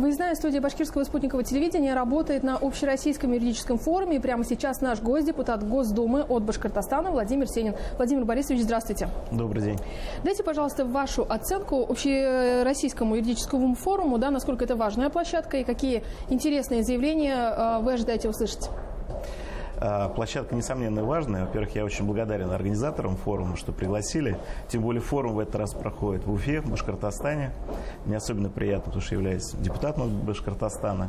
Выездная студия Башкирского спутникового телевидения работает на общероссийском юридическом форуме. И прямо сейчас наш гость, депутат Госдумы от Башкортостана Владимир Сенин. Владимир Борисович, здравствуйте. Добрый день. Дайте, пожалуйста, вашу оценку общероссийскому юридическому форуму, да, насколько это важная площадка и какие интересные заявления вы ожидаете услышать. Площадка, несомненно, важная. Во-первых, я очень благодарен организаторам форума, что пригласили. Тем более форум в этот раз проходит в Уфе, в Башкортостане. Мне особенно приятно, потому что являюсь депутатом Башкортостана.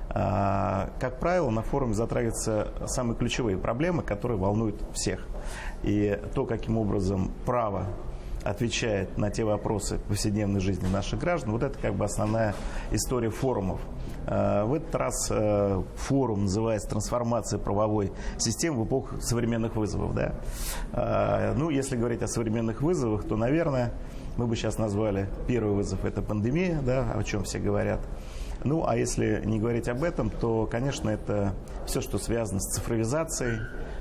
Как правило, на форуме затрагиваются самые ключевые проблемы, которые волнуют всех. И то, каким образом право отвечает на те вопросы повседневной жизни наших граждан, вот это как бы основная история форумов. В этот раз форум называется «Трансформация правовой системы в эпоху современных вызовов». Да? Ну, если говорить о современных вызовах, то, наверное, мы бы сейчас назвали первый вызов – это пандемия, да, о чем все говорят. Ну, а если не говорить об этом, то, конечно, это все, что связано с цифровизацией,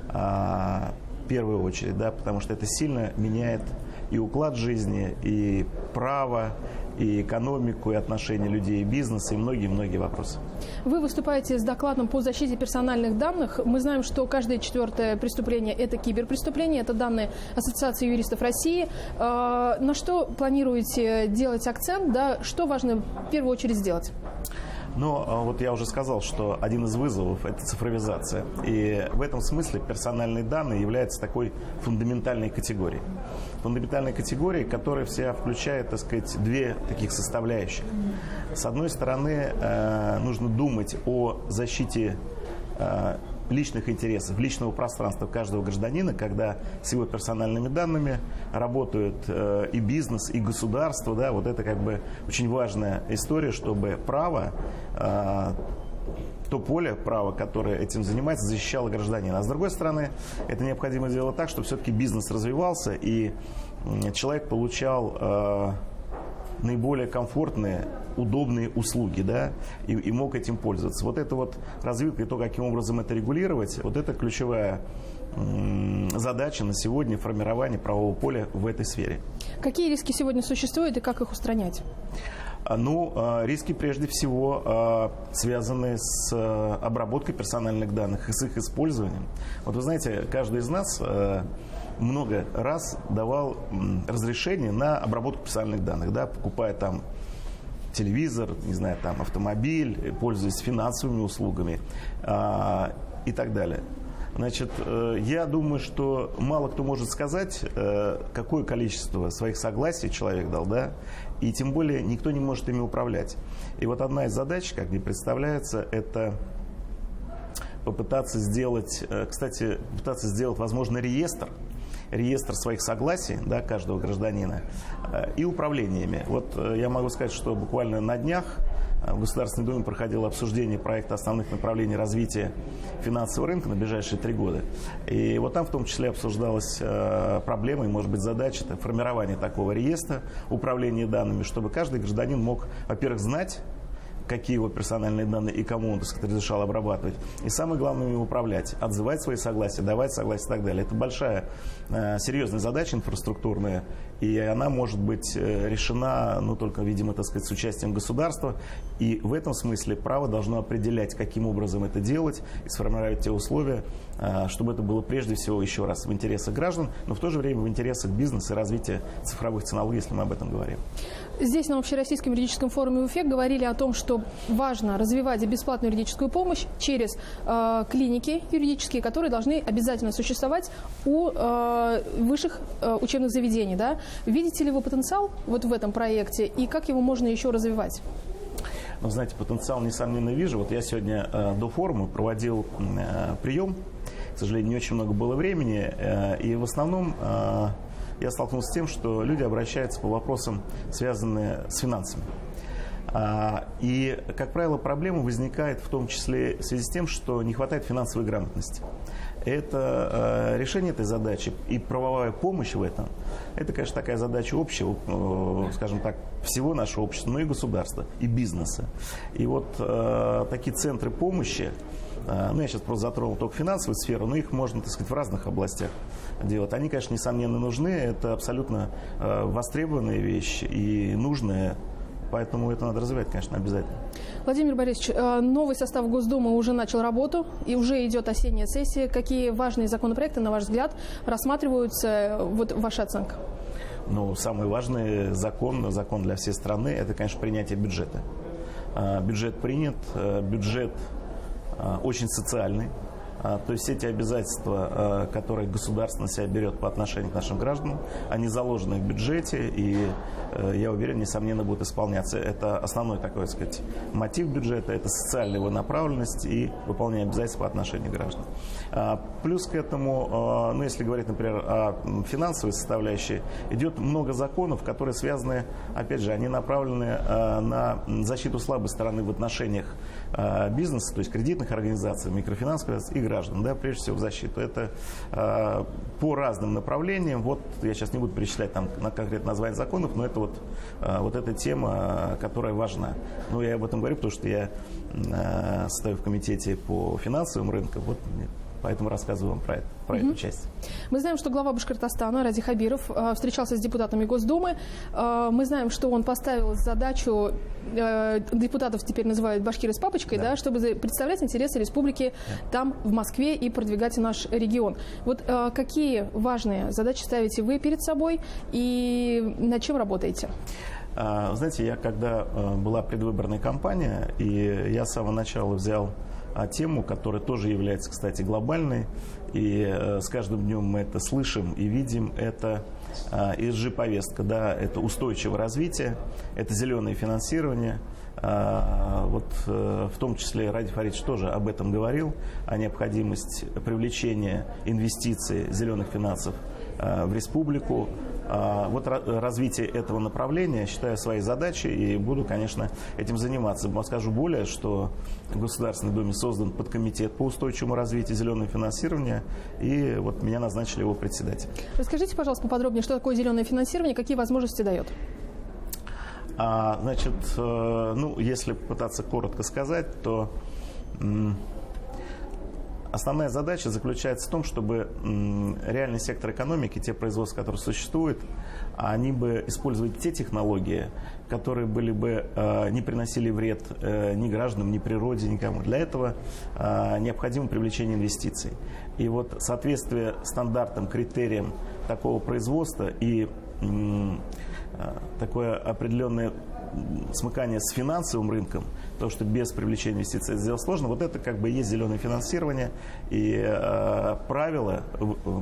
в первую очередь, да, потому что это сильно меняет и уклад жизни, и право, и экономику, и отношения людей и бизнеса, и многие-многие вопросы. Вы выступаете с докладом по защите персональных данных. Мы знаем, что каждое четвертое преступление – это киберпреступление, это данные Ассоциации юристов России. На что планируете делать акцент, да? Что важно в первую очередь сделать? Но вот я уже сказал, что один из вызовов – это цифровизация. И в этом смысле персональные данные являются такой фундаментальной категорией. Фундаментальной категорией, которая вся включает, так сказать, две таких составляющих. С одной стороны, нужно думать о защите личных интересов, личного пространства каждого гражданина, когда с его персональными данными работают и бизнес, и государство. Да, вот это как бы очень важная история, чтобы право, то поле права, которое этим занимается, защищало гражданина. А с другой стороны, это необходимо сделать так, чтобы все-таки бизнес развивался и человек получал наиболее комфортные, удобные услуги, да, и мог этим пользоваться. Вот это вот развилка и то, каким образом это регулировать, вот это ключевая задача на сегодня формирования правового поля в этой сфере. Какие риски сегодня существуют и как их устранять? Ну, риски прежде всего связаны с обработкой персональных данных и с их использованием. Вот вы знаете, каждый из нас много раз давал разрешение на обработку персональных данных, да, покупая там телевизор, не знаю, там автомобиль, пользуясь финансовыми услугами и так далее. Значит, я думаю, что мало кто может сказать, какое количество своих согласий человек дал, да, и тем более никто не может ими управлять. И вот одна из задач, как мне представляется, это попытаться сделать, возможно, реестр своих согласий, да, каждого гражданина и управлениями. Вот я могу сказать, что буквально на днях в Государственной Думе проходило обсуждение проекта основных направлений развития финансового рынка на ближайшие 3 года. И вот там в том числе обсуждалась проблема и, может быть, задача формирования такого реестра управления данными, чтобы каждый гражданин мог, во-первых, знать, какие его персональные данные и кому он, так сказать, разрешал обрабатывать. И самое главное, ими управлять, отзывать свои согласия, давать согласия и так далее. Это большая, серьезная задача инфраструктурная, и она может быть решена, ну, только, видимо, так сказать, с участием государства. И в этом смысле право должно определять, каким образом это делать, и сформировать те условия, чтобы это было прежде всего, еще раз, в интересах граждан, но в то же время в интересах бизнеса и развития цифровых технологий, если мы об этом говорим. Здесь на Общероссийском юридическом форуме в Уфе говорили о том, что важно развивать бесплатную юридическую помощь через клиники юридические, которые должны обязательно существовать у высших учебных заведений. Да? Видите ли вы потенциал вот в этом проекте и как его можно еще развивать? Ну, знаете, потенциал, несомненно, вижу. Вот я сегодня до форума проводил прием. К сожалению, не очень много было времени. И в основном я столкнулся с тем, что люди обращаются по вопросам, связанным с финансами. И, как правило, проблема возникает в том числе в связи с тем, что не хватает финансовой грамотности. Это решение этой задачи и правовая помощь в этом, это, конечно, такая задача общего, скажем так, всего нашего общества, но и государства, и бизнеса. И вот такие центры помощи, ну, я сейчас просто затронул только финансовую сферу, но их можно, так сказать, в разных областях делать. Они, конечно, несомненно нужны, это абсолютно востребованная вещь и нужная Поэтому это надо развивать, конечно, обязательно. Владимир Борисович, новый состав Госдумы уже начал работу, и уже идет осенняя сессия. Какие важные законопроекты, на ваш взгляд, рассматриваются? Вот ваша оценка. Ну, самый важный закон для всей страны – это, конечно, принятие бюджета. Бюджет принят, бюджет очень социальный. То есть эти обязательства, которые государство на себя берет по отношению к нашим гражданам, они заложены в бюджете, и я уверен, несомненно, будут исполняться. Это основной такой, так сказать, мотив бюджета, это социальная его направленность и выполнение обязательств по отношению к гражданам. Плюс к этому, ну, если говорить, например, о финансовой составляющей, идет много законов, которые связаны, опять же, они направлены на защиту слабой стороны в отношениях бизнеса, то есть кредитных организаций, микрофинансовых организаций и граждан, да, прежде всего в защиту. Это по разным направлениям. Вот я сейчас не буду перечислять там на конкретное название законов, но это вот эта тема, которая важна. Ну, я об этом говорю, потому что я стою в комитете по финансовым рынкам, вот поэтому рассказываю вам про эту часть. Мы знаем, что глава Башкортостана Ради Хабиров встречался с депутатами Госдумы. Мы знаем, что он поставил задачу, депутатов теперь называют башкиры с папочкой, да, чтобы представлять интересы республики там, в Москве, и продвигать наш регион. Вот какие важные задачи ставите вы перед собой и над чем работаете? Знаете, я когда была предвыборная кампания, и я с самого начала взял тему, которая тоже является, кстати, глобальной, и с каждым днем мы это слышим и видим, это ESG-повестка, да, это устойчивое развитие, это зеленое финансирование. Вот в том числе Ради Фаридович тоже об этом говорил, о необходимости привлечения инвестиций зеленых финансов в республику. Вот развитие этого направления я считаю своей задачей и буду, конечно, этим заниматься. Скажу более, что в Государственной Думе создан подкомитет по устойчивому развитию зеленого финансирования, и вот меня назначили его председателем. Расскажите, пожалуйста, поподробнее, что такое зеленое финансирование, какие возможности дает? Значит, ну, если пытаться коротко сказать, то основная задача заключается в том, чтобы реальный сектор экономики, те производства, которые существуют, они бы использовали те технологии, которые были бы не приносили вред ни гражданам, ни природе, никому. Для этого необходимо привлечение инвестиций. И вот соответствие стандартам, критериям такого производства и такое определенное смыкание с финансовым рынком, потому что без привлечения инвестиций это сделать сложно, вот это как бы есть зеленое финансирование, и правила,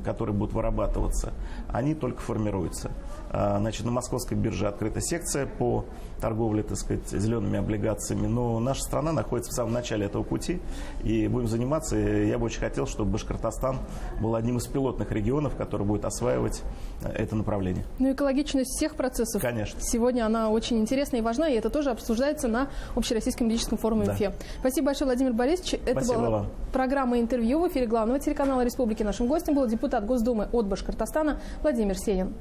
которые будут вырабатываться, они только формируются. Значит, на Московской бирже открыта секция по торговле, так сказать, зелеными облигациями, но наша страна находится в самом начале этого пути, и будем заниматься. Я бы очень хотел, чтобы Башкортостан был одним из пилотных регионов, который будет осваивать это направление. Ну, экологичность всех процессов. Конечно. Сегодня она очень интересна и важна, и это тоже обсуждается на Общероссийском юридическом форуме в Уфе. Спасибо большое, Владимир Борисович. Это была программа «Интервью» в эфире главного телеканала Республики. Нашим гостем был депутат Госдумы от Башкортостана Владимир Сенин.